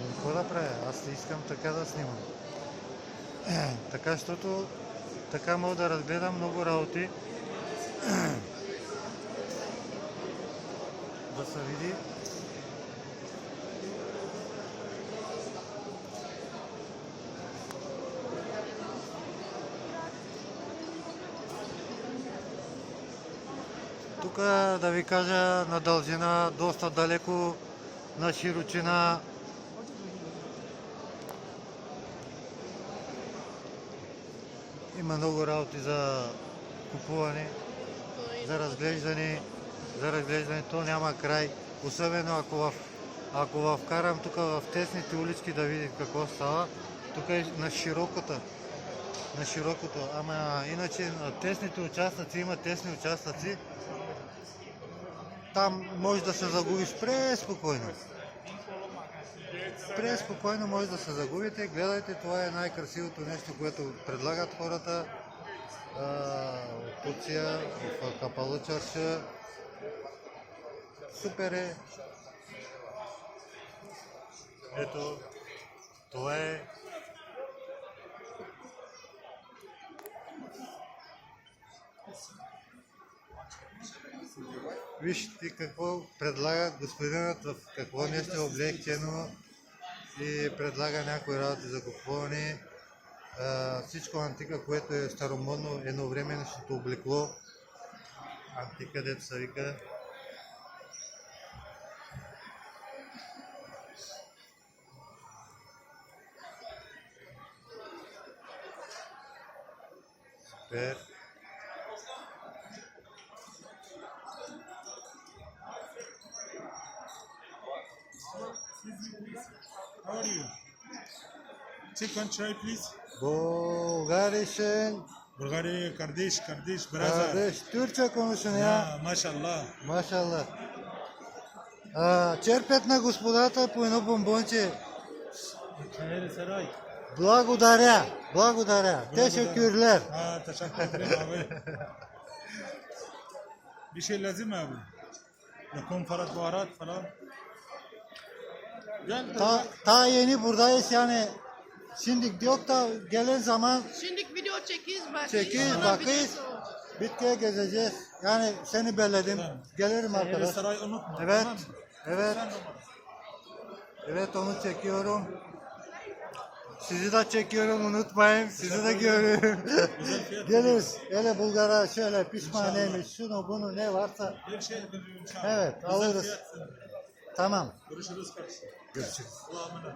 Какво да правя? Аз не искам така да снимам. Така, защото така мога да разгледам много работи. Да се види. Тук да ви кажа на дължина доста далеко, на широчина. Има много работи за купуване, за разглеждане. То няма край. Особено ако вкарам тук в тесните улички да видим какво става. Тук е на широкото. Ама иначе на тесните участъци има тесни участъци. Там може да се загубиш преспокойно. Преспокойно може да се загубите. Гледайте, това е най-красивото нещо, което предлагат хората от Турция, в Капаlı Çarşı. Супер е. Ето, това е. Вижте какво предлага господинът, в какво нещо е облегчено и предлага някои работи за купуване. Всичко антика, което е старомодно, едновременното облекло. Антика, дето се вика. Супер. How are you? Chicken chai, please. Bulgarişin. Bulgari, kardeş, brother. Kardeş, Türkçe konuşun ya. Ya, maşallah. Maşallah. Черпят на господата по едно бомбонче. Благодаря. Teşekkürler. Teşekkür ederim abi. Bir şey lazım mı abi? Yakın farat baharat falan. Gel. Ta yeni buradayız yani. Şimdi yok da gelen zaman Şimdi video çekiyoruz çekeceğiz, bakıyız. Bitkiye gezeceğiz. Yani seni belledim. Tamam. Gelirim arkadaş. Saray unutma. Evet. Tamam mı? Evet. Sen numara. Evet, onu çekiyorum. Sizi de çekiyorum, unutmayın. Sizi de görüyorum. Geliriz. Hele Bulgar'a şöyle pişmaneymiş, şunu bunu ne varsa. Bir şey yapacağım inşallah. Evet, Güzel alırız. fiyat. Tamam. Görüşürüz kardeşim. Görüşürüz. Allah'a emanet.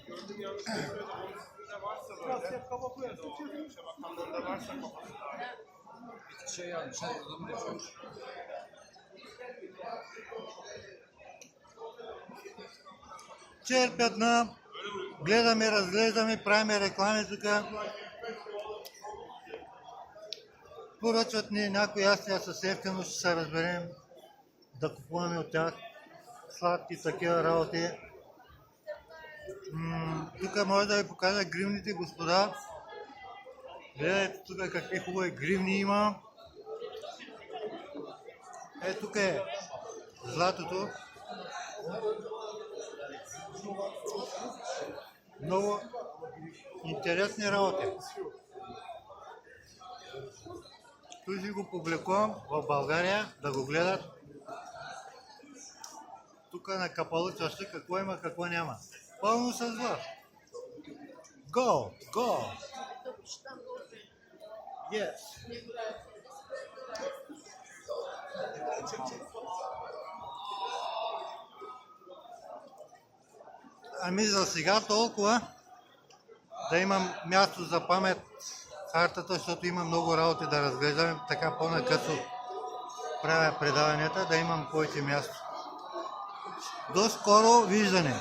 Gördüm yanlış söyledim. Onun üstünde varsa böyle. Kaba koyarız. O bakanlarında varsa kafası. Şey yanlış, adamı yapıyor. Черпят на... Гледаме, разглеждаме, правиме реклами тук. Поръчват ни някои ястия с ефтино, ще се разберем да купуваме от тях. Сладки такива работи. Тук може да ви покажа гривните, господа. Гледайте тук какви хубави гривни има. Тук е златото. Много интересни работи. Той си го публикувам в България да го гледат. Тук на Капаlı Çarşı какво има, какво няма. Пълно с злат. Go! Yes. Ами за сега толкова. Да имам място за памет картата, защото има много работи да разглеждаме. Така по-накъсно правя предаванията, да имам повече място. До скоро виждане!